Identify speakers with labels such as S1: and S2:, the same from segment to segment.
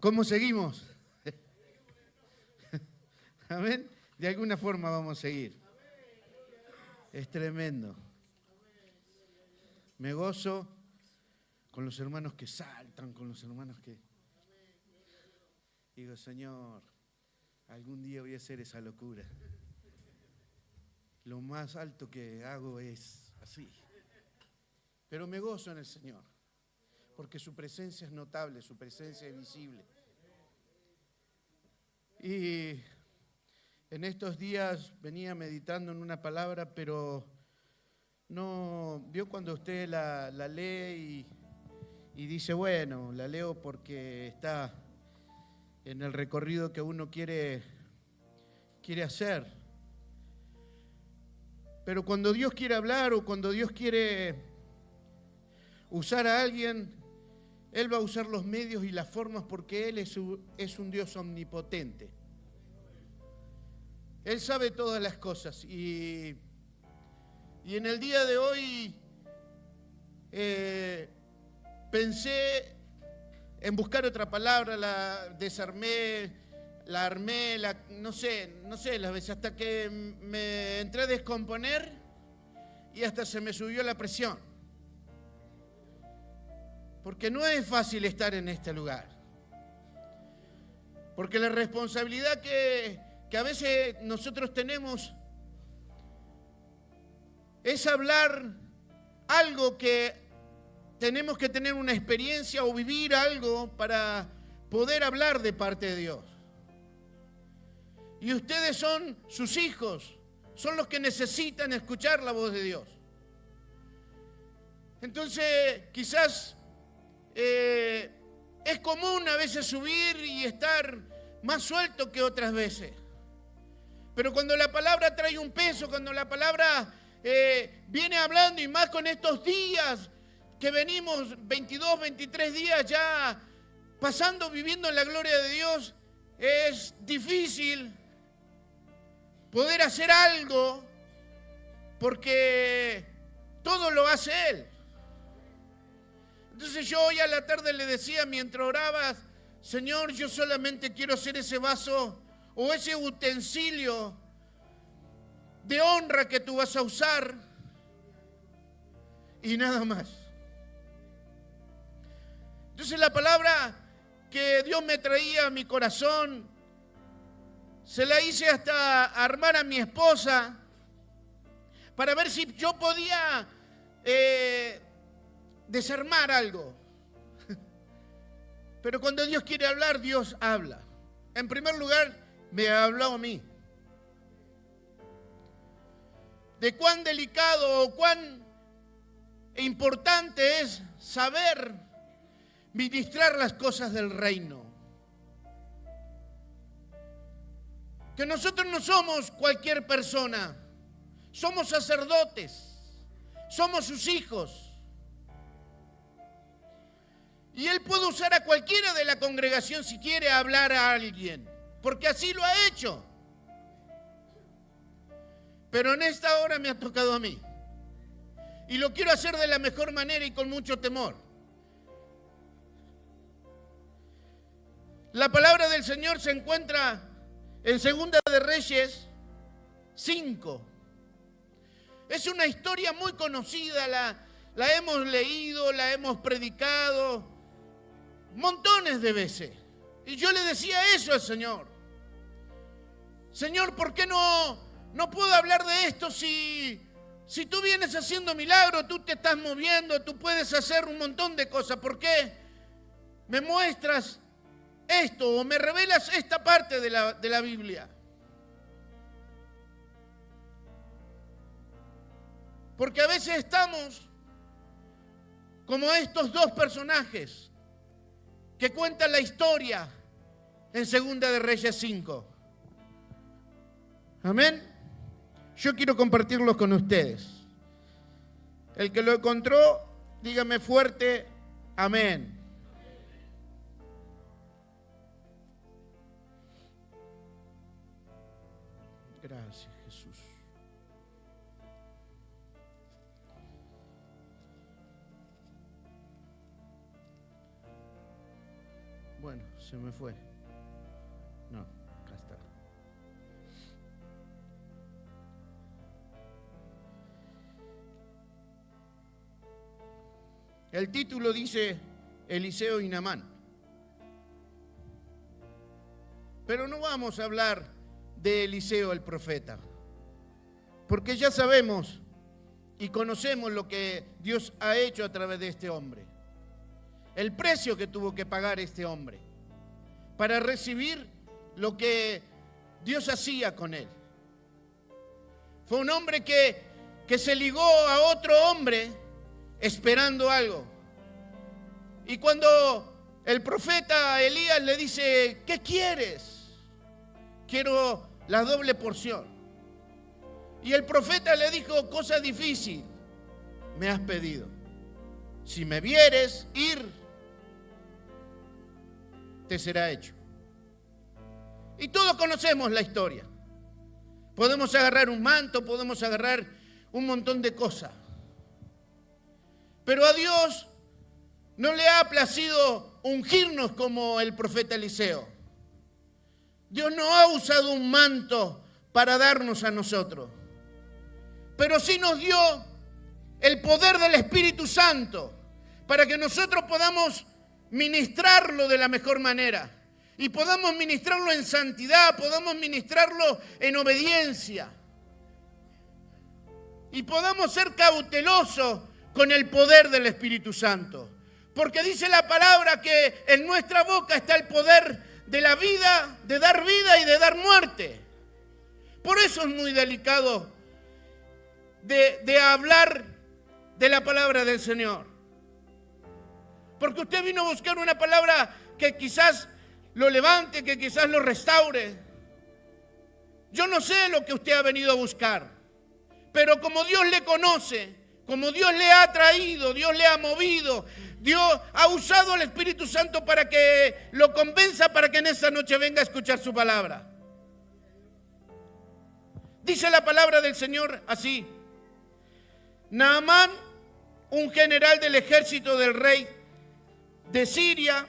S1: ¿Cómo seguimos? Amén. De alguna forma vamos a seguir. Es tremendo. Me gozo con los hermanos que saltan, con los hermanos que... Digo, Señor, algún día voy a hacer esa locura. Lo más alto que hago es así. Pero me gozo en el Señor, porque su presencia es notable, su presencia es visible. Y en estos días venía meditando en una palabra, pero no vio cuando usted la lee y dice, bueno, la leo porque está en el recorrido que uno quiere hacer. Pero cuando Dios quiere hablar o cuando Dios quiere usar a alguien, Él va a usar los medios y las formas porque Él es un Dios omnipotente. Él sabe todas las cosas y en el día de hoy pensé en buscar otra palabra, la desarmé, la armé, no sé las veces, hasta que me entré a descomponer y hasta se me subió la presión. Porque no es fácil estar en este lugar. Porque la responsabilidad que a veces nosotros tenemos es hablar algo que tenemos que tener una experiencia o vivir algo para poder hablar de parte de Dios. Y ustedes son sus hijos, son los que necesitan escuchar la voz de Dios. Entonces, quizás es común a veces subir y estar más suelto que otras veces. Pero cuando la palabra trae un peso, cuando la palabra viene hablando, y más con estos días que venimos, 22, 23 días ya pasando, viviendo en la gloria de Dios, es difícil poder hacer algo porque todo lo hace Él. Entonces yo hoy a la tarde le decía mientras orabas, Señor, yo solamente quiero ser ese vaso o ese utensilio de honra que tú vas a usar y nada más. Entonces la palabra que Dios me traía a mi corazón, se la hice hasta armar a mi esposa para ver si yo podía desarmar algo. Pero cuando Dios quiere hablar, Dios habla. En primer lugar, me habló a mí. De cuán delicado o cuán importante es saber ministrar las cosas del reino. Que nosotros no somos cualquier persona, somos sacerdotes, somos sus hijos. Y Él puede usar a cualquiera de la congregación si quiere hablar a alguien, porque así lo ha hecho. Pero en esta hora me ha tocado a mí. Y lo quiero hacer de la mejor manera y con mucho temor. La palabra del Señor se encuentra en Segunda de Reyes 5. Es una historia muy conocida, la hemos leído, la hemos predicado montones de veces. Y yo le decía eso al Señor. Señor, ¿por qué no puedo hablar de esto si tú vienes haciendo milagros, tú te estás moviendo, tú puedes hacer un montón de cosas? ¿Por qué me muestras esto o me revelas esta parte de la Biblia? Porque a veces estamos como estos dos personajes que cuentan la historia en Segunda de Reyes 5. Amén. Yo quiero compartirlos con ustedes. El que lo encontró, dígame fuerte, amén. Gracias, Jesús. Bueno, Se me fue. No, acá está. El título dice Eliseo y Naamán. Pero no vamos a hablar de Eliseo el profeta, porque ya sabemos y conocemos lo que Dios ha hecho a través de este hombre. El precio que tuvo que pagar este hombre para recibir lo que Dios hacía con él. Fue un hombre que se ligó a otro hombre esperando algo. Y cuando el profeta Elías le dice, ¿qué quieres? Quiero la doble porción. Y el profeta le dijo, cosa difícil me has pedido. Si me vieres ir, te será hecho. Y todos conocemos la historia. Podemos agarrar un manto, podemos agarrar un montón de cosas. Pero a Dios no le ha placido ungirnos como el profeta Eliseo. Dios no ha usado un manto para darnos a nosotros, pero sí nos dio el poder del Espíritu Santo para que nosotros podamos ministrarlo de la mejor manera y podamos ministrarlo en santidad, podamos ministrarlo en obediencia y podamos ser cautelosos con el poder del Espíritu Santo. Porque dice la palabra que en nuestra boca está el poder de la vida, de dar vida y de dar muerte. Por eso es muy delicado de hablar de la palabra del Señor. Porque usted vino a buscar una palabra que quizás lo levante, que quizás lo restaure. Yo no sé lo que usted ha venido a buscar, pero como Dios le conoce, como Dios le ha traído, Dios le ha movido, Dios ha usado al Espíritu Santo para que lo convenza, para que en esta noche venga a escuchar su palabra. Dice la palabra del Señor así: Naamán, un general del ejército del rey de Siria,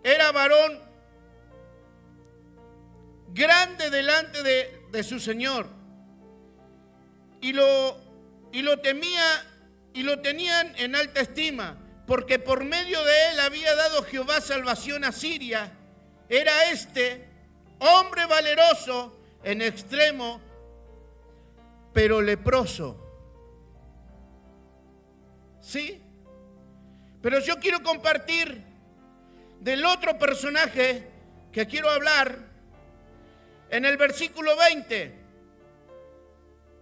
S1: era varón grande delante de su señor, y lo temía y lo tenían en alta estima, porque por medio de él había dado Jehová salvación a Siria. Era este hombre valeroso en extremo, pero leproso. ¿Sí? Pero yo quiero compartir del otro personaje que quiero hablar en el versículo 20.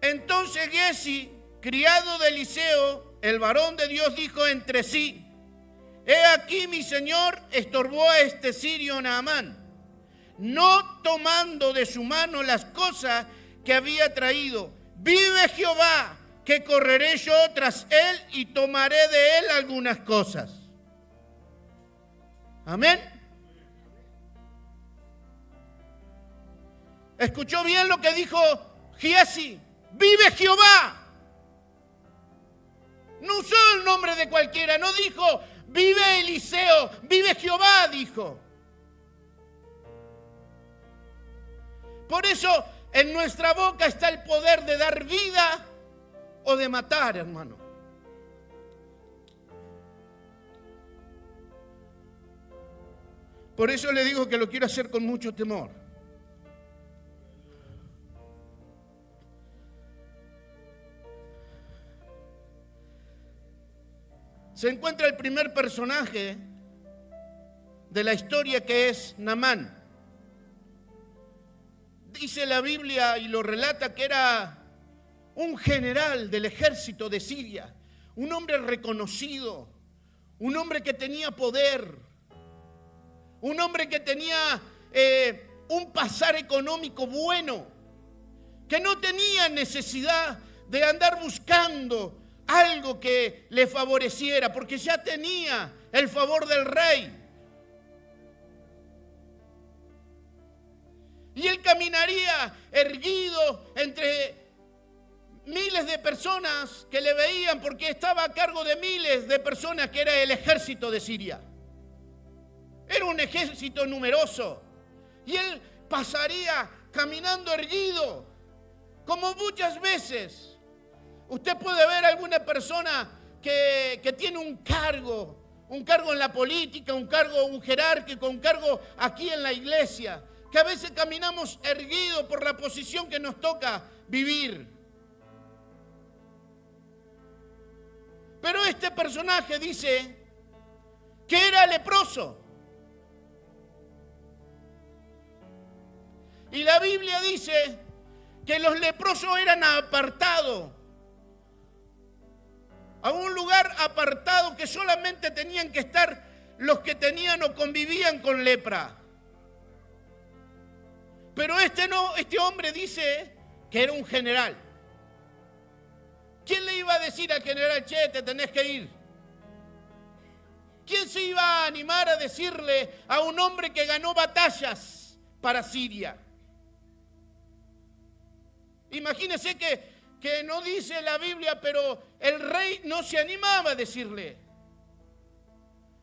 S1: Entonces Giezi, criado de Eliseo, el varón de Dios, dijo entre sí: he aquí mi señor estorbó a este sirio Naamán, no tomando de su mano las cosas que había traído. Vive Jehová, que correré yo tras él y tomaré de él algunas cosas. Amén. ¿Escuchó bien lo que dijo Giezi? Vive Jehová. No usó el nombre de cualquiera, no dijo vive Eliseo, vive Jehová, dijo. Por eso en nuestra boca está el poder de dar vida o de matar, hermano. Por eso le digo que lo quiero hacer con mucho temor. Se encuentra el primer personaje de la historia, que es Naamán. Dice la Biblia y lo relata que era un general del ejército de Siria, un hombre reconocido, un hombre que tenía poder, un hombre que tenía un pasar económico bueno, que no tenía necesidad de andar buscando algo que le favoreciera, porque ya tenía el favor del rey. Y él caminaría erguido entre miles de personas que le veían, porque estaba a cargo de miles de personas, que era el ejército de Siria. Era un ejército numeroso. Y él pasaría caminando erguido, como muchas veces. Usted puede ver a alguna persona que tiene un cargo en la política, un jerárquico, un cargo aquí en la iglesia, que a veces caminamos erguidos por la posición que nos toca vivir. Pero este personaje dice que era leproso. Y la Biblia dice que los leprosos eran apartados, a un lugar apartado que solamente tenían que estar los que tenían o convivían con lepra. Pero este hombre dice que era un general. ¿Quién le iba a decir al general, che, te tenés que ir? ¿Quién se iba a animar a decirle a un hombre que ganó batallas para Siria? Imagínese que no dice la Biblia, pero el rey no se animaba a decirle,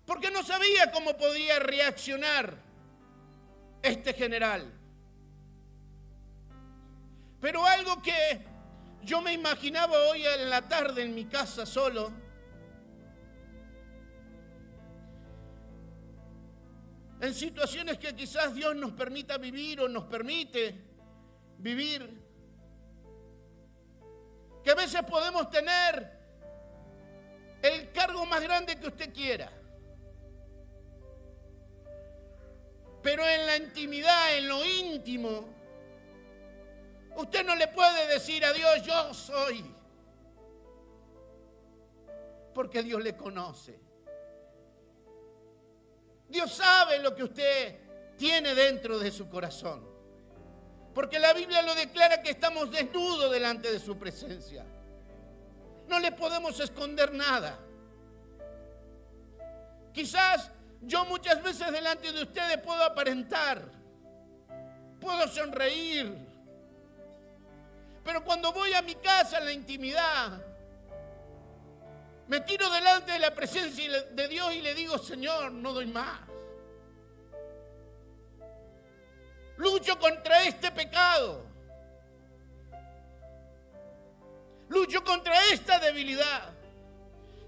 S1: porque no sabía cómo podía reaccionar este general. Pero algo que yo me imaginaba hoy en la tarde en mi casa solo, en situaciones que quizás Dios nos permita vivir o nos permite vivir, que a veces podemos tener el cargo más grande que usted quiera, pero en la intimidad, en lo íntimo, usted no le puede decir a Dios, yo soy, porque Dios le conoce. Dios sabe lo que usted tiene dentro de su corazón. Porque la Biblia lo declara que estamos desnudos delante de su presencia. No le podemos esconder nada. Quizás yo muchas veces delante de ustedes puedo aparentar, puedo sonreír, pero cuando voy a mi casa en la intimidad, me tiro delante de la presencia de Dios y le digo, Señor, no doy más. Lucho contra este pecado. Lucho contra esta debilidad.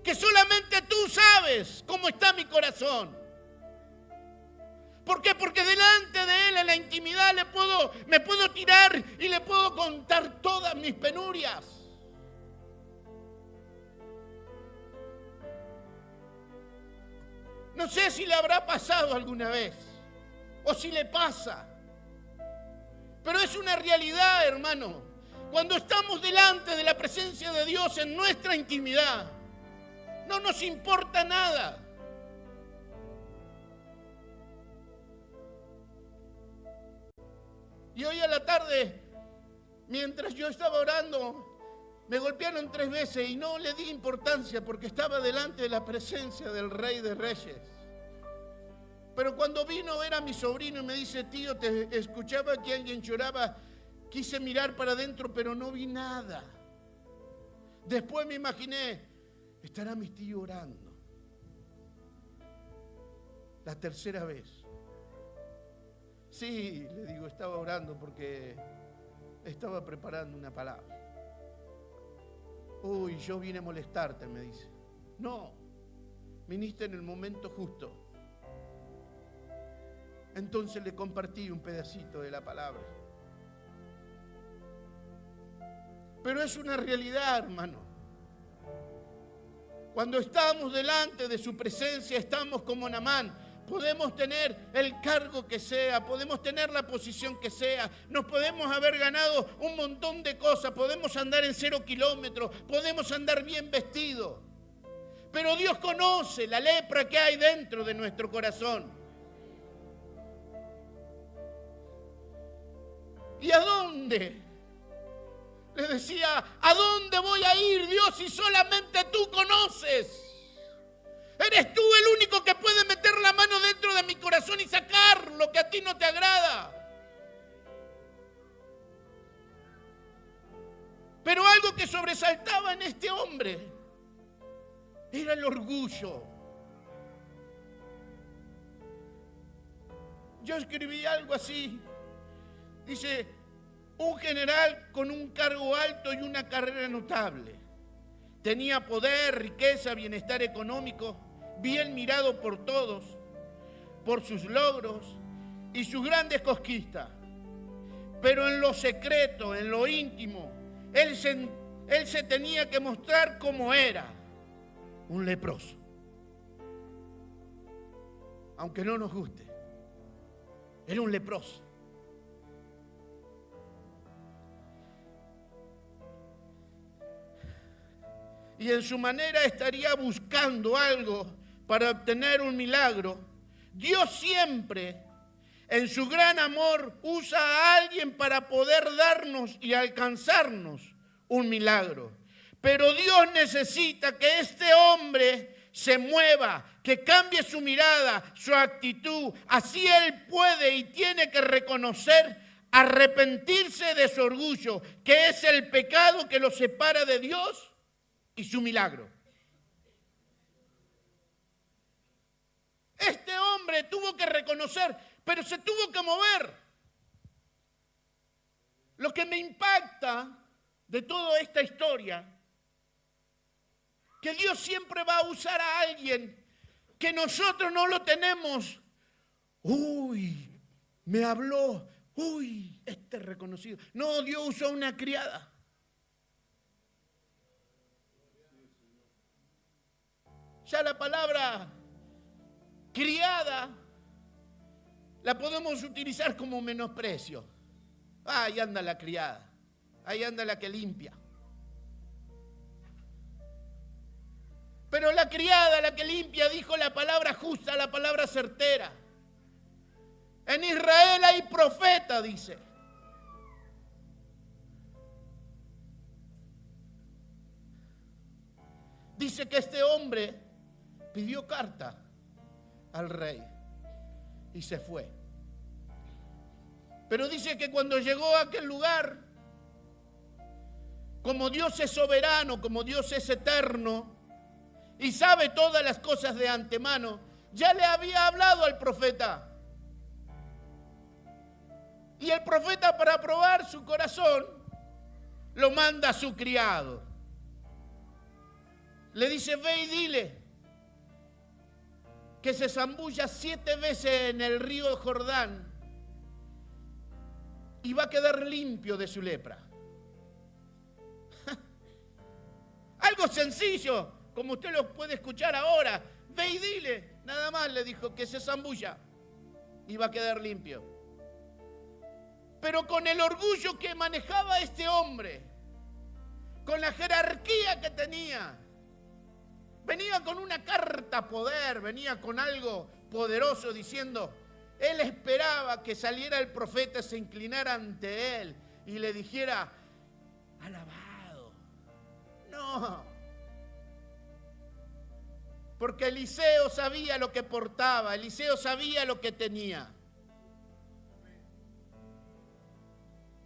S1: Que solamente tú sabes cómo está mi corazón. ¿Por qué? Porque delante de Él en la intimidad me puedo tirar y le puedo contar todas mis penurias. No sé si le habrá pasado alguna vez o si le pasa. Pero es una realidad, hermano. Cuando estamos delante de la presencia de Dios en nuestra intimidad, no nos importa nada. Y hoy a la tarde, mientras yo estaba orando, me golpearon 3 veces y no le di importancia porque estaba delante de la presencia del Rey de Reyes. Pero cuando vino era mi sobrino y me dice, tío, te escuchaba que alguien lloraba, quise mirar para adentro, pero no vi nada. Después me imaginé, estará mi tío orando. La 3ª vez. Sí, le digo, estaba orando porque estaba preparando una palabra. Uy, yo vine a molestarte, me dice. No, viniste en el momento justo. Entonces le compartí un pedacito de la palabra. Pero es una realidad, hermano. Cuando estamos delante de su presencia, estamos como Naamán. Podemos tener el cargo que sea, podemos tener la posición que sea, nos podemos haber ganado un montón de cosas, podemos andar en 0 kilómetros, podemos andar bien vestidos. Pero Dios conoce la lepra que hay dentro de nuestro corazón. ¿Y a dónde? Les decía, ¿a dónde voy a ir, Dios, si solamente tú conoces? Eres tú el único que puede meter la mano dentro de mi corazón y sacar lo que a ti no te agrada. Pero algo que sobresaltaba en este hombre era el orgullo. Yo escribí algo así. Dice, un general con un cargo alto y una carrera notable. Tenía poder, riqueza, bienestar económico, bien mirado por todos, por sus logros y sus grandes conquistas. Pero en lo secreto, en lo íntimo, él se tenía que mostrar como era, un leproso. Aunque no nos guste, era un leproso. Y en su manera estaría buscando algo para obtener un milagro. Dios siempre, en su gran amor, usa a alguien para poder darnos y alcanzarnos un milagro. Pero Dios necesita que este hombre se mueva, que cambie su mirada, su actitud. Así él puede y tiene que reconocer, arrepentirse de su orgullo, que es el pecado que lo separa de Dios y su milagro. Este hombre tuvo que reconocer, pero se tuvo que mover. Lo que me impacta de toda esta historia, que Dios siempre va a usar a alguien que nosotros no lo tenemos. Uy, me habló. Uy, este reconocido. No, Dios usó a una criada. Ya la palabra criada la podemos utilizar como menosprecio. Ah, ahí anda la criada, ahí anda la que limpia. Pero la criada, la que limpia, dijo la palabra justa, la palabra certera. En Israel hay profeta, dice. Dice que este hombre pidió carta al rey y se fue. Pero dice que cuando llegó a aquel lugar, como Dios es soberano, como Dios es eterno y sabe todas las cosas de antemano, ya le había hablado al profeta. Y el profeta, para probar su corazón, lo manda a su criado. Le dice, ve y dile que se zambulla 7 veces en el río Jordán y va a quedar limpio de su lepra. Algo sencillo, como usted lo puede escuchar ahora. Ve y dile, nada más le dijo, que se zambulla y va a quedar limpio. Pero con el orgullo que manejaba este hombre, con la jerarquía que tenía, venía con una carta poder, venía con algo poderoso diciendo, él esperaba que saliera el profeta, se inclinara ante él y le dijera, alabado. No, porque Eliseo sabía lo que portaba, Eliseo sabía lo que tenía.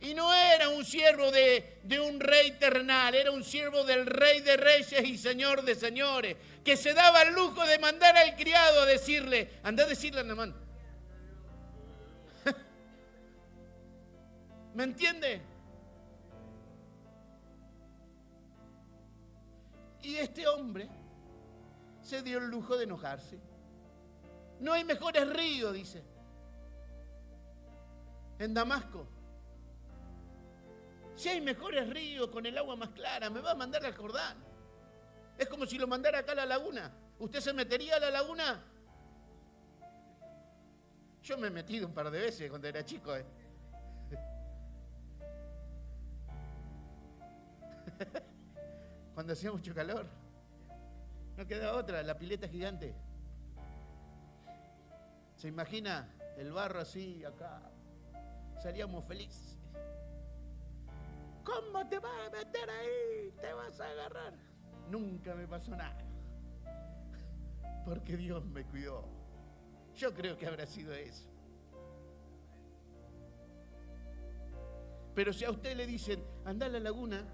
S1: Y no era un siervo de un rey terrenal, era un siervo del rey de reyes y señor de señores, que se daba el lujo de mandar al criado a decirle, anda a decirle a Naamán. ¿Me entiende? Y este hombre se dio el lujo de enojarse. No hay mejores ríos, dice, en Damasco. Si hay mejores ríos con el agua más clara, me va a mandar al Jordán. Es como si lo mandara acá a la laguna. ¿Usted se metería a la laguna? Yo me he metido un par de veces cuando era chico. Cuando hacía mucho calor. No queda otra, la pileta gigante. ¿Se imagina el barro así acá? Salíamos felices. ¿Cómo te vas a meter ahí? Te vas a agarrar. Nunca me pasó nada. Porque Dios me cuidó. Yo creo que habrá sido eso. Pero si a usted le dicen, anda a la laguna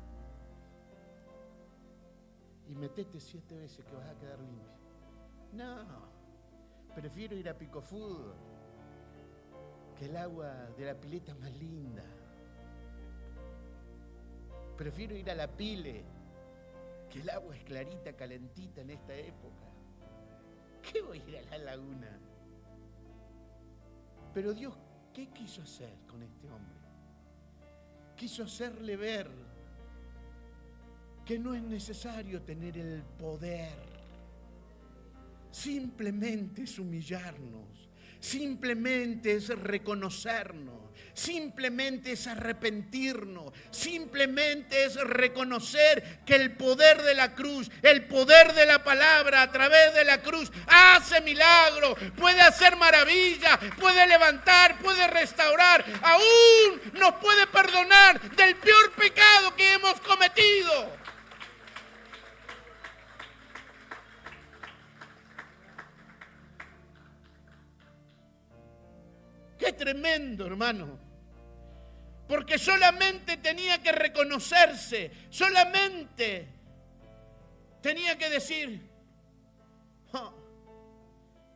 S1: y metete 7 veces que vas a quedar limpio. No, prefiero ir a Pico Fútbol. que el agua de la pileta es más linda. Prefiero ir a la pile, que el agua es clarita, calentita en esta época. ¿Qué voy a ir a la laguna? Pero Dios, ¿qué quiso hacer con este hombre? Quiso hacerle ver que no es necesario tener el poder. Simplemente es humillarnos, simplemente es reconocernos, simplemente es arrepentirnos, simplemente es reconocer que el poder de la cruz, el poder de la palabra a través de la cruz hace milagros, puede hacer maravillas, puede levantar, puede restaurar, aún nos puede perdonar del peor pecado que hemos cometido. ¡Qué tremendo, hermano! Porque solamente tenía que reconocerse, solamente tenía que decir,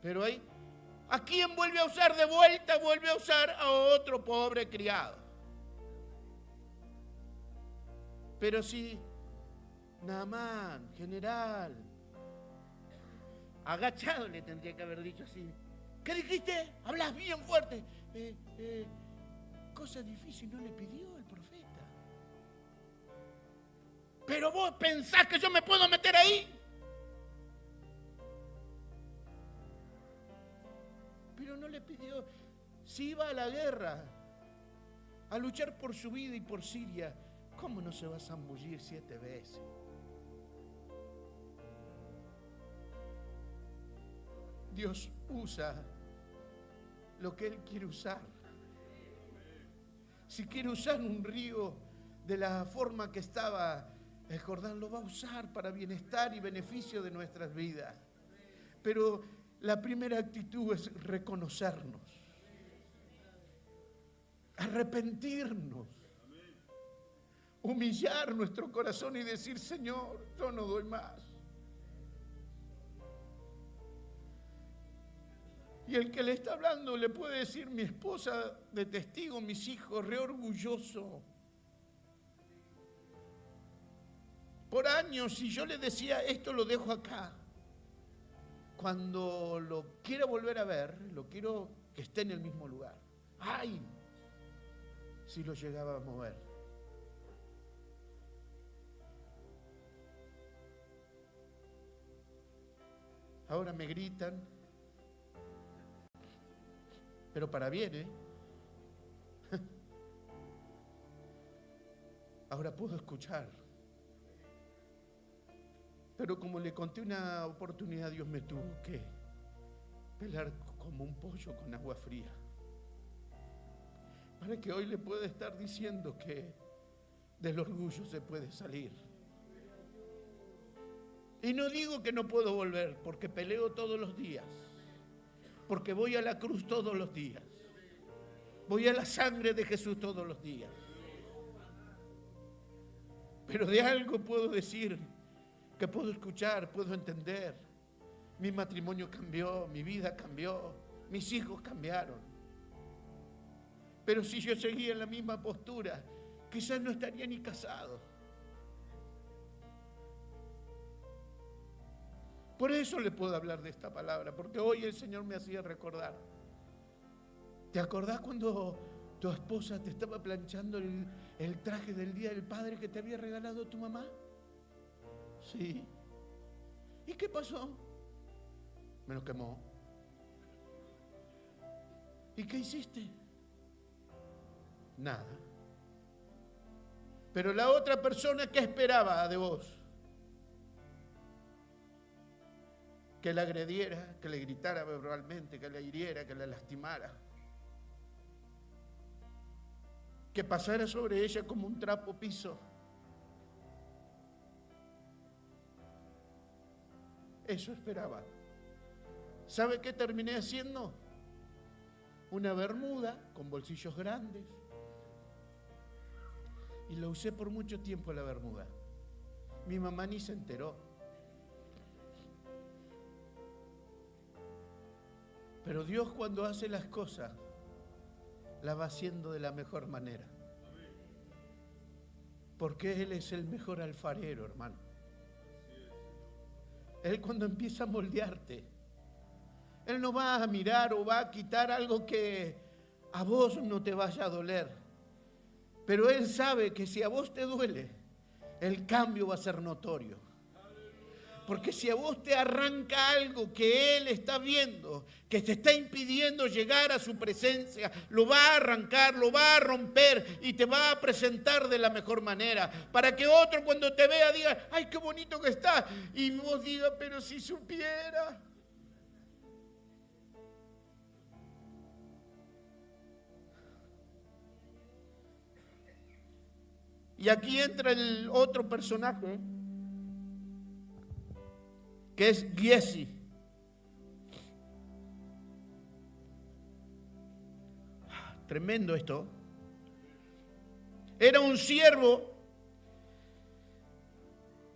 S1: pero ahí, ¿a quién vuelve a usar de vuelta? Vuelve a usar a otro pobre criado. Pero si Naamán, general, agachado le tendría que haber dicho así. ¿Qué dijiste? Hablas bien fuerte. Cosa difícil no le pidió el profeta. Pero vos pensás que yo me puedo meter ahí. Pero no le pidió. Si iba a la guerra, a luchar por su vida y por Siria, ¿cómo no se va a zambullir 7 veces? Dios usa lo que Él quiere usar. Si quiere usar un río de la forma que estaba el Jordán, lo va a usar para bienestar y beneficio de nuestras vidas. Pero la primera actitud es reconocernos, arrepentirnos, humillar nuestro corazón y decir, Señor, yo no doy más. Y el que le está hablando le puede decir, mi esposa de testigo, mis hijos, re orgulloso. Por años, si yo le decía, esto lo dejo acá, cuando lo quiera volver a ver, lo quiero que esté en el mismo lugar. ¡Ay! Si lo llegaba a mover. Ahora me gritan, pero para bien, ¿eh? Ahora puedo escuchar. Pero como le conté una oportunidad, Dios me tuvo que pelar como un pollo con agua fría. Para que hoy le pueda estar diciendo que del orgullo se puede salir. Y no digo que no puedo volver, porque peleo todos los días. Porque voy a la cruz todos los días. Voy a la sangre de Jesús todos los días. Pero de algo puedo decir, que puedo escuchar, puedo entender. Mi matrimonio cambió, mi vida cambió, mis hijos cambiaron. Pero si yo seguía en la misma postura, quizás no estaría ni casado. Por eso le puedo hablar de esta palabra, porque hoy el Señor me hacía recordar. ¿Te acordás cuando tu esposa te estaba planchando el traje del Día del Padre que te había regalado tu mamá? Sí. ¿Y qué pasó? Me lo quemó. ¿Y qué hiciste? Nada. Pero la otra persona, ¿qué esperaba de vos? Que la agrediera, que le gritara verbalmente, que la hiriera, que la lastimara. Que pasara sobre ella como un trapo piso. Eso esperaba. ¿Sabe qué terminé haciendo? Una bermuda con bolsillos grandes. Y la usé por mucho tiempo la bermuda. Mi mamá ni se enteró. Pero Dios, cuando hace las cosas, la va haciendo de la mejor manera. Porque Él es el mejor alfarero, hermano. Él cuando empieza a moldearte, Él no va a mirar o va a quitar algo que a vos no te vaya a doler. Pero Él sabe que si a vos te duele, el cambio va a ser notorio. Porque si a vos te arranca algo que Él está viendo, que te está impidiendo llegar a su presencia, lo va a arrancar, lo va a romper y te va a presentar de la mejor manera. Para que otro cuando te vea diga, ¡ay, qué bonito que está! Y vos digas, pero si supiera. Y aquí entra el otro personaje, que es Giezi. Tremendo esto. Era un siervo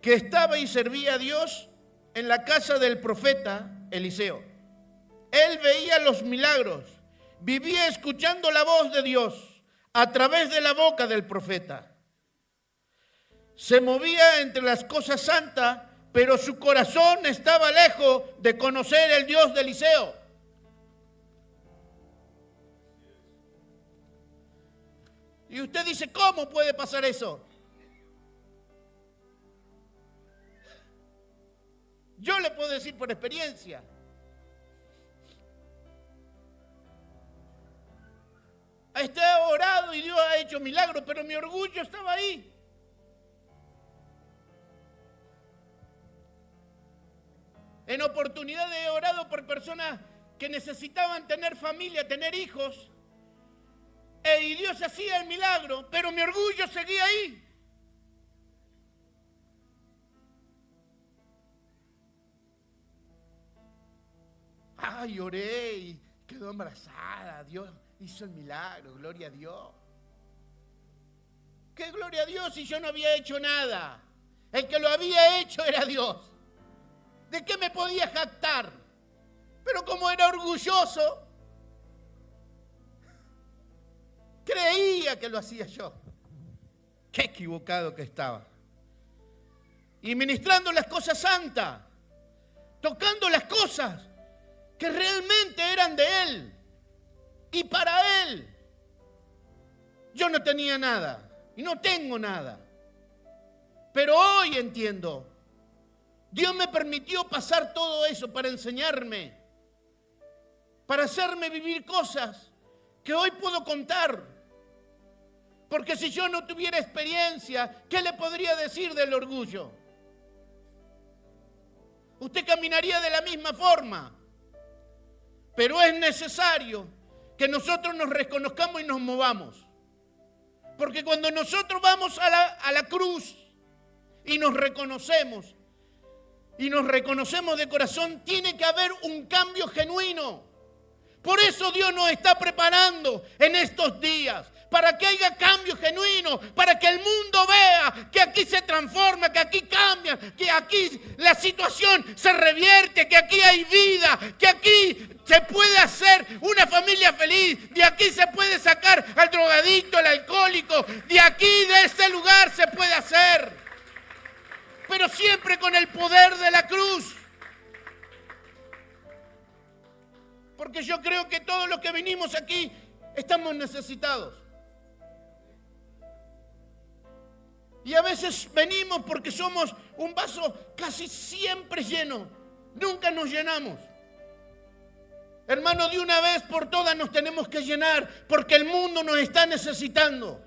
S1: que estaba y servía a Dios en la casa del profeta Eliseo. Él veía los milagros, vivía escuchando la voz de Dios a través de la boca del profeta. Se movía entre las cosas santas, pero su corazón estaba lejos de conocer el Dios de Eliseo. Y usted dice, ¿cómo puede pasar eso? Yo le puedo decir por experiencia. He orado y Dios ha hecho milagros, pero mi orgullo estaba ahí. En oportunidad he orado por personas que necesitaban tener familia, tener hijos. Y Dios hacía el milagro, pero mi orgullo seguía ahí. Ay, oré y quedó embarazada. Dios hizo el milagro, gloria a Dios. ¿Qué gloria a Dios si yo no había hecho nada? El que lo había hecho era Dios. ¿De qué me podía jactar? Pero como era orgulloso, creía que lo hacía yo. Qué equivocado que estaba. Y ministrando las cosas santas, tocando las cosas que realmente eran de Él y para Él. Yo no tenía nada y no tengo nada. Pero hoy entiendo. Dios me permitió pasar todo eso para enseñarme, para hacerme vivir cosas que hoy puedo contar. Porque si yo no tuviera experiencia, ¿qué le podría decir del orgullo? Usted caminaría de la misma forma. Pero es necesario que nosotros nos reconozcamos y nos movamos. Porque cuando nosotros vamos a la cruz y nos reconocemos de corazón, tiene que haber un cambio genuino. Por eso Dios nos está preparando en estos días, para que haya cambio genuino, para que el mundo vea que aquí se transforma, que aquí cambia, que aquí la situación se revierte, que aquí hay vida, que aquí se puede hacer una familia feliz, de aquí se puede sacar al drogadicto, al alcohólico, de aquí, de este lugar se puede hacer. Pero siempre con el poder de la cruz. Porque yo creo que todos los que venimos aquí estamos necesitados. Y a veces venimos porque somos un vaso casi siempre lleno. Nunca nos llenamos. Hermano, de una vez por todas nos tenemos que llenar porque el mundo nos está necesitando.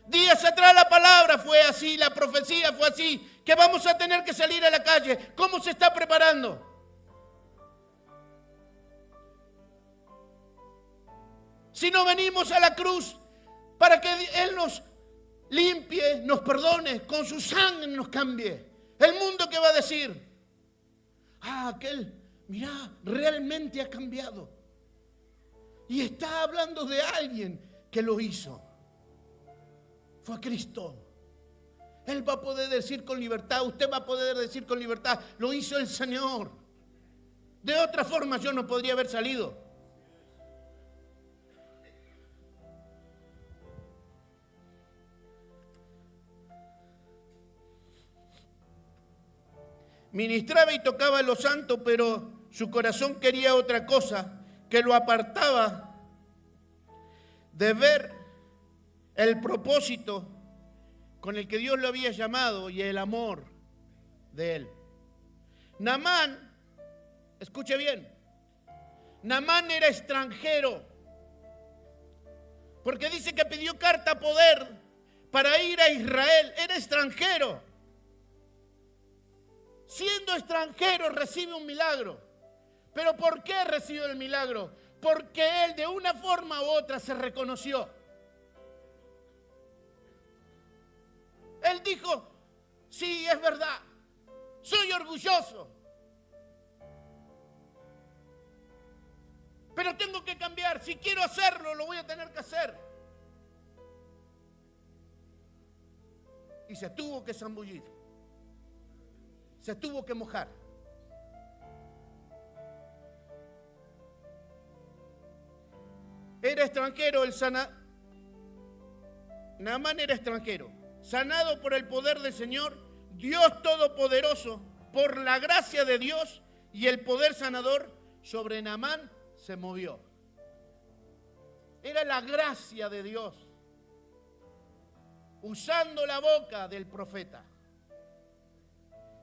S1: Días atrás la palabra fue así, la profecía fue así, que vamos a tener que salir a la calle. ¿Cómo se está preparando? Si no venimos a la cruz para que Él nos limpie, nos perdone, con su sangre nos cambie. El mundo que va a decir, aquel, mirá, realmente ha cambiado. Y está hablando de alguien que lo hizo. Fue a Cristo. Él va a poder decir con libertad, usted va a poder decir con libertad, lo hizo el Señor. De otra forma yo no podría haber salido. ministraba y tocaba lo santo, pero su corazón quería otra cosa que lo apartaba de ver el propósito con el que Dios lo había llamado y el amor de él. Naamán, escuche bien, Naamán era extranjero, porque dice que pidió carta poder para ir a Israel, era extranjero. Siendo extranjero recibe un milagro. ¿Pero por qué recibió el milagro? Porque él de una forma u otra se reconoció. Él dijo, sí, es verdad, soy orgulloso, pero tengo que cambiar. Si quiero hacerlo, lo voy a tener que hacer. Y se tuvo que zambullir, se tuvo que mojar. Era extranjero, Naamán era extranjero, sanado por el poder del Señor, Dios Todopoderoso, por la gracia de Dios y el poder sanador sobre Naamán se movió. Era la gracia de Dios, usando la boca del profeta.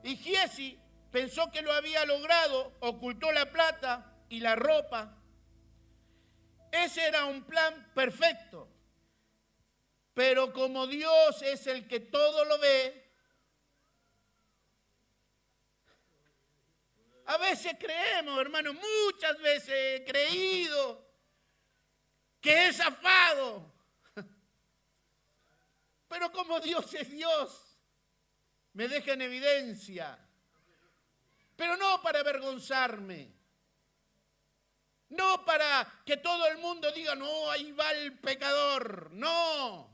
S1: Y Giezi pensó que lo había logrado, ocultó la plata y la ropa. Ese era un plan perfecto. Pero como Dios es el que todo lo ve, a veces creemos, hermano, muchas veces he creído que he zafado. Pero como Dios es Dios, me deja en evidencia. Pero no para avergonzarme. No para que todo el mundo diga, no, ahí va el pecador. No.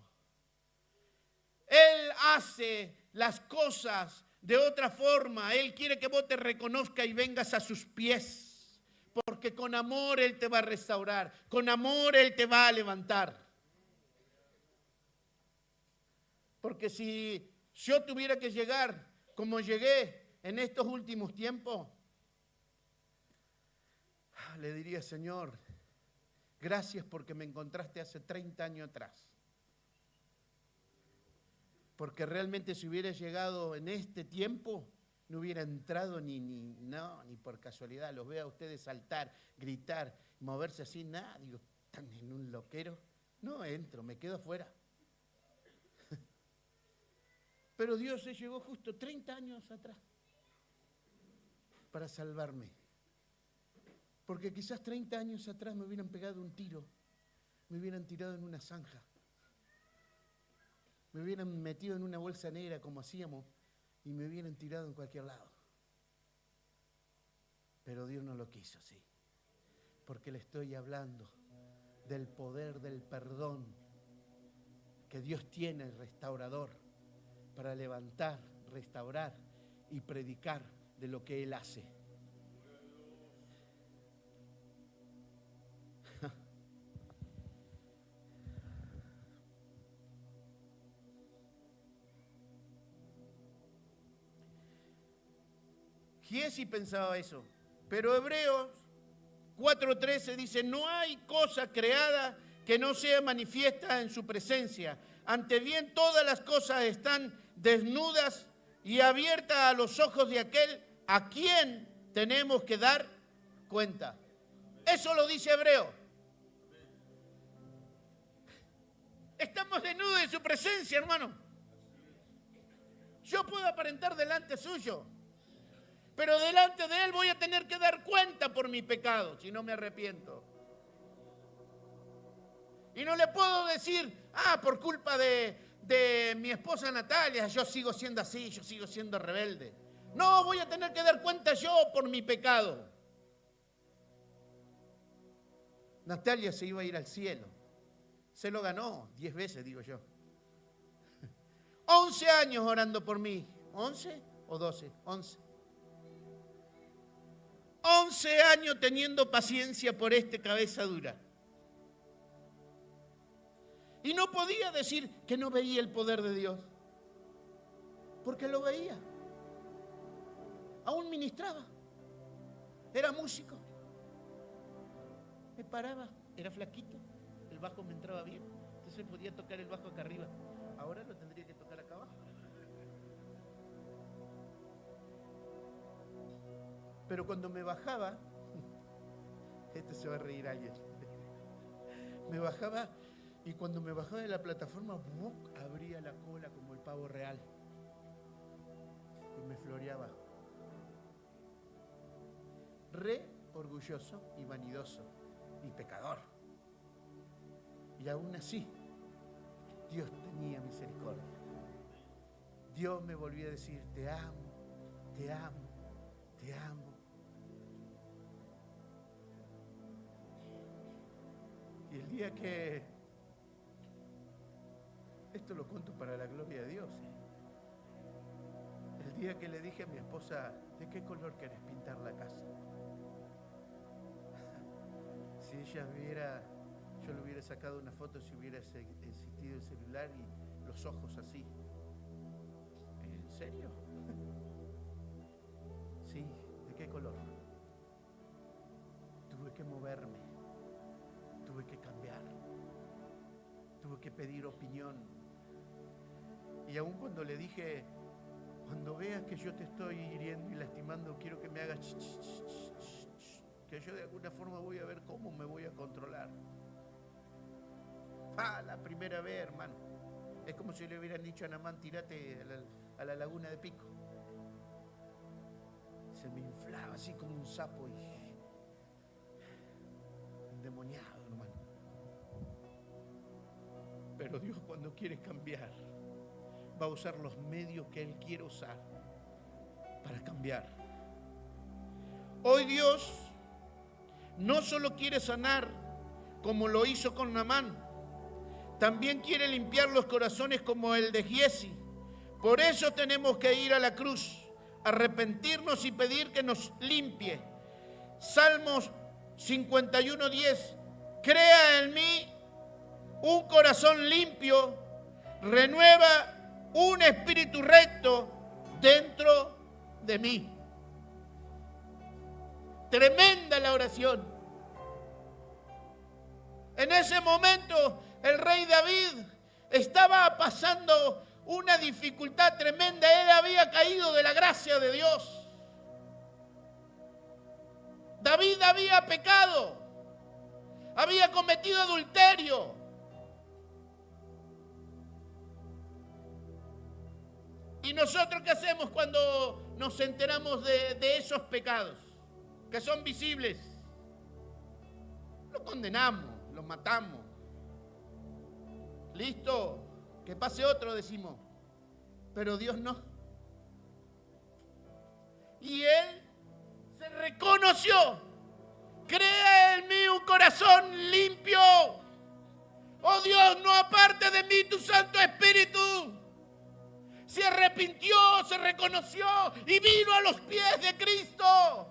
S1: Él hace las cosas de otra forma. Él quiere que vos te reconozcas y vengas a sus pies. Porque con amor Él te va a restaurar. Con amor Él te va a levantar. Porque si yo tuviera que llegar como llegué en estos últimos tiempos, le diría, Señor, gracias porque me encontraste hace 30 años atrás. Porque realmente si hubiera llegado en este tiempo, no hubiera entrado ni por casualidad. Los veo a ustedes saltar, gritar, moverse así, nada. Digo, ¿están en un loquero? No entro, me quedo afuera. Pero Dios se llegó justo 30 años atrás para salvarme. Porque quizás 30 años atrás me hubieran pegado un tiro, me hubieran tirado en una zanja, me hubieran metido en una bolsa negra como hacíamos y me hubieran tirado en cualquier lado. Pero Dios no lo quiso así, porque le estoy hablando del poder del perdón que Dios tiene, el restaurador, para levantar, restaurar y predicar de lo que Él hace. Giezi pensaba eso, pero Hebreos 4:13 dice, no hay cosa creada que no sea manifiesta en su presencia. Ante bien todas las cosas están desnudas y abiertas a los ojos de aquel a quien tenemos que dar cuenta. Eso lo dice Hebreo. Estamos desnudos en su presencia, hermano. Yo puedo aparentar delante suyo, pero delante de Él voy a tener que dar cuenta por mi pecado, si no me arrepiento. Y no le puedo decir, por culpa de mi esposa Natalia, yo sigo siendo así, yo sigo siendo rebelde. No, voy a tener que dar cuenta yo por mi pecado. Natalia se iba a ir al cielo. Se lo ganó 10 veces, digo yo. 11 años orando por mí. ¿11 o 12? 11. 11 años teniendo paciencia por este cabeza dura. Y no podía decir que no veía el poder de Dios, porque lo veía. aún ministraba, era músico. Me paraba, era flaquito, el bajo me entraba bien, entonces podía tocar el bajo acá arriba. Ahora lo tendría que tocar acá abajo. Pero cuando me bajaba, se va a reír alguien. Me bajaba y cuando me bajaba de la plataforma, abría la cola como el pavo real y me floreaba. Re orgulloso y vanidoso y pecador. Y aún así, Dios tenía misericordia. Dios me volvía a decir, te amo, te amo, te amo. Y el día que, esto lo cuento para la gloria de Dios, el día que le dije a mi esposa, ¿de qué color querés pintar la casa? Si ella viera, yo le hubiera sacado una foto si hubiera existido el celular y los ojos así. ¿En serio? Sí, ¿de qué color? Tuve que moverme. Tuve que cambiar, tuve que pedir opinión. Y aún cuando le dije, cuando veas que yo te estoy hiriendo y lastimando, quiero que me hagas que yo de alguna forma voy a ver cómo me voy a controlar. La primera vez, hermano, es como si le hubieran dicho a Naamán, tírate a la laguna de Pico. Se me inflaba así como un sapo y endemoniado, hermano. Pero Dios, cuando quiere cambiar, va a usar los medios que Él quiere usar para cambiar. Hoy Dios no solo quiere sanar como lo hizo con Naamán, también quiere limpiar los corazones como el de Giezi. Por eso tenemos que ir a la cruz, arrepentirnos y pedir que nos limpie. Salmos 51:10, crea en mí un corazón limpio, renueva un espíritu recto dentro de mí. Tremenda la oración. En ese momento el rey David estaba pasando una dificultad tremenda. Él había caído de la gracia de Dios. David había pecado, había cometido adulterio. ¿Y nosotros qué hacemos cuando nos enteramos de esos pecados que son visibles? Lo condenamos, lo matamos. Listo, que pase otro, decimos. Pero Dios no. Y Él se reconoció. Crea en mí un corazón limpio. Oh Dios, no aparte de mí tu Santo Espíritu. Se arrepintió, se reconoció y vino a los pies de Cristo.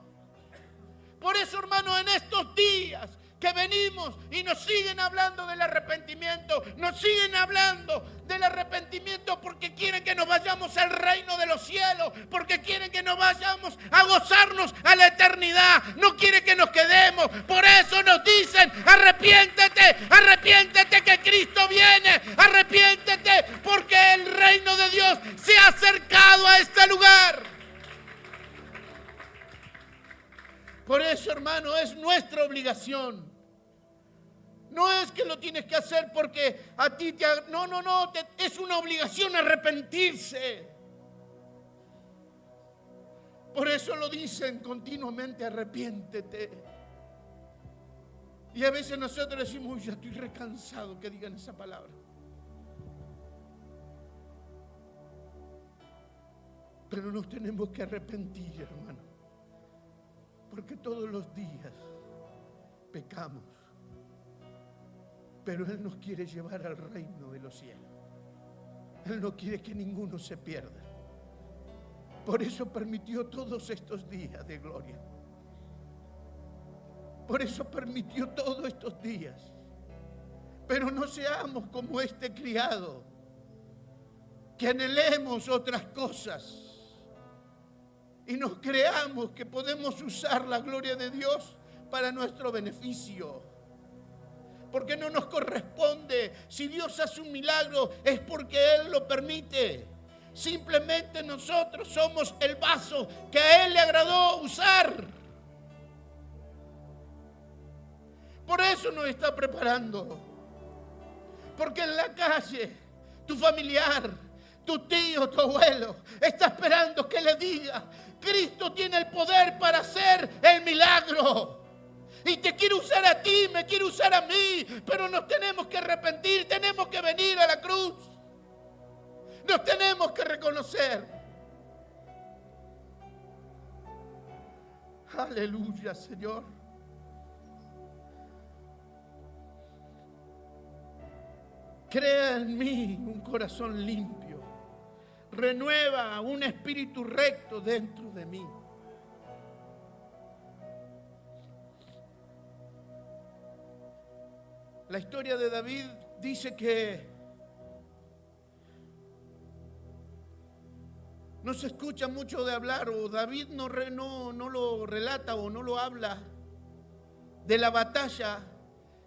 S1: Por eso, hermano, en estos días que venimos y nos siguen hablando del arrepentimiento, nos siguen hablando del arrepentimiento porque quieren que nos vayamos al reino de los cielos, porque quieren que nos vayamos a gozarnos a la eternidad, no quieren que nos quedemos. Por eso nos dicen, arrepiéntete, arrepiéntete que Cristo viene, arrepiéntete porque el reino de Dios se ha acercado a este lugar. Por eso, hermano, es nuestra obligación. No es que lo tienes que hacer porque a ti te... No, es una obligación arrepentirse. Por eso lo dicen continuamente, arrepiéntete. Y a veces nosotros decimos, uy, ya estoy recansado que digan esa palabra. Pero nos tenemos que arrepentir, hermano. Porque todos los días pecamos. Pero Él nos quiere llevar al reino de los cielos. Él no quiere que ninguno se pierda. Por eso permitió todos estos días de gloria. Por eso permitió todos estos días. Pero no seamos como este criado, que anhelemos otras cosas y nos creamos que podemos usar la gloria de Dios para nuestro beneficio. Porque no nos corresponde. Si Dios hace un milagro es porque Él lo permite. Simplemente nosotros somos el vaso que a Él le agradó usar. Por eso nos está preparando. Porque en la calle, tu familiar, tu tío, tu abuelo, está esperando que le diga: Cristo tiene el poder para hacer el milagro. Y te quiere usar a ti, me quiere usar a mí. Pero nos tenemos que arrepentir, tenemos que venir a la cruz. Nos tenemos que reconocer. Aleluya, Señor. Crea en mí un corazón limpio. Renueva un espíritu recto dentro de mí. La historia de David dice que no se escucha mucho de hablar, o David no lo relata o no lo habla de la batalla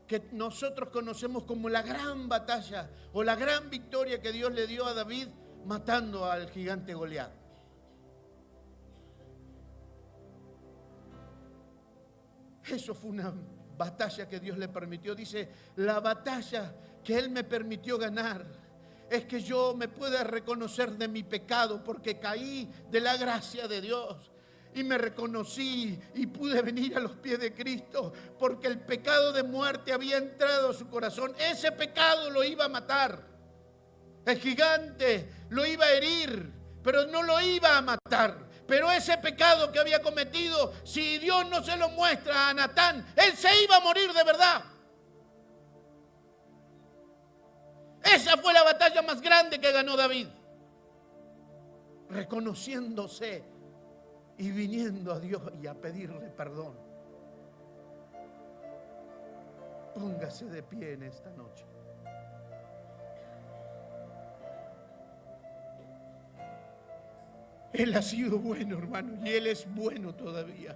S1: que nosotros conocemos como la gran batalla o la gran victoria que Dios le dio a David matando al gigante Goliat. Eso fue una batalla que Dios le permitió. Dice, la batalla que Él me permitió ganar es que yo me pueda reconocer de mi pecado, porque caí de la gracia de Dios y me reconocí y pude venir a los pies de Cristo, porque el pecado de muerte había entrado a su corazón. Ese pecado lo iba a matar. El gigante lo iba a herir, pero no lo iba a matar. Pero ese pecado que había cometido, si Dios no se lo muestra a Natán, él se iba a morir de verdad. Esa fue la batalla más grande que ganó David. Reconociéndose y viniendo a Dios y a pedirle perdón. Póngase de pie en esta noche. Él ha sido bueno, hermano, y Él es bueno todavía.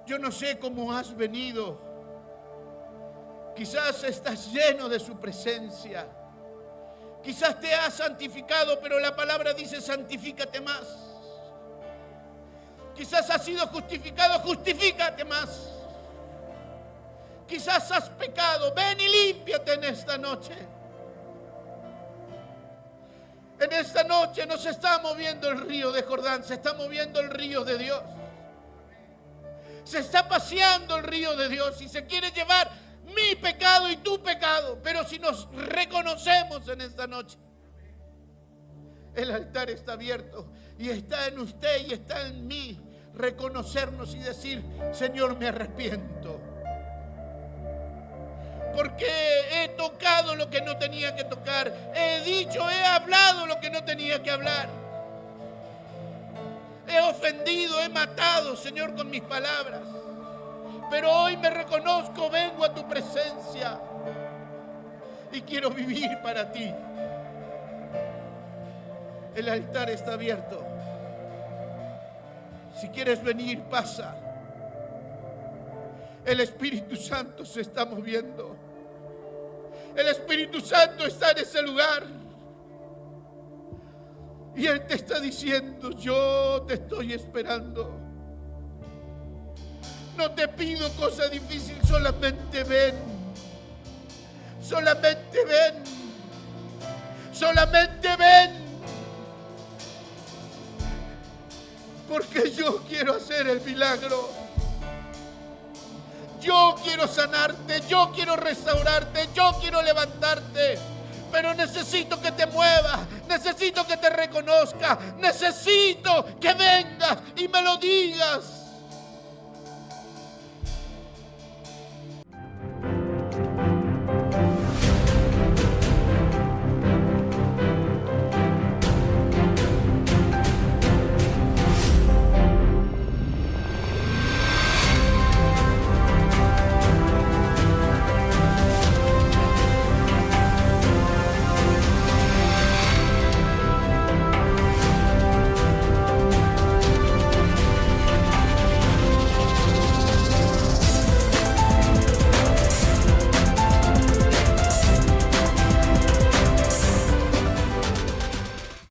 S1: Yo no sé cómo has venido. Quizás estás lleno de su presencia. Quizás te has santificado, pero la palabra dice: santifícate más. Quizás has sido justificado, justifícate más. Quizás has pecado, ven y límpiate en esta noche. En esta noche no se está moviendo el río de Jordán, se está moviendo el río de Dios. Se está paseando el río de Dios y se quiere llevar mi pecado y tu pecado. Pero si nos reconocemos en esta noche, el altar está abierto y está en usted y está en mí. Reconocernos y decir: Señor, me arrepiento, porque he tocado lo que no tenía que tocar, he dicho, he hablado lo que no tenía que hablar, he ofendido, he matado, Señor, con mis palabras. Pero hoy me reconozco, vengo a tu presencia y quiero vivir para ti. El altar está abierto. Si quieres venir, pasa. El Espíritu Santo se está moviendo. El Espíritu Santo está en ese lugar. Y Él te está diciendo: yo te estoy esperando. No te pido cosa difícil, solamente ven. Solamente ven. Solamente ven. Porque yo quiero hacer el milagro. Yo quiero sanarte, yo quiero restaurarte, yo quiero levantarte. Pero necesito que te muevas, necesito que te reconozca, necesito que vengas y me lo digas.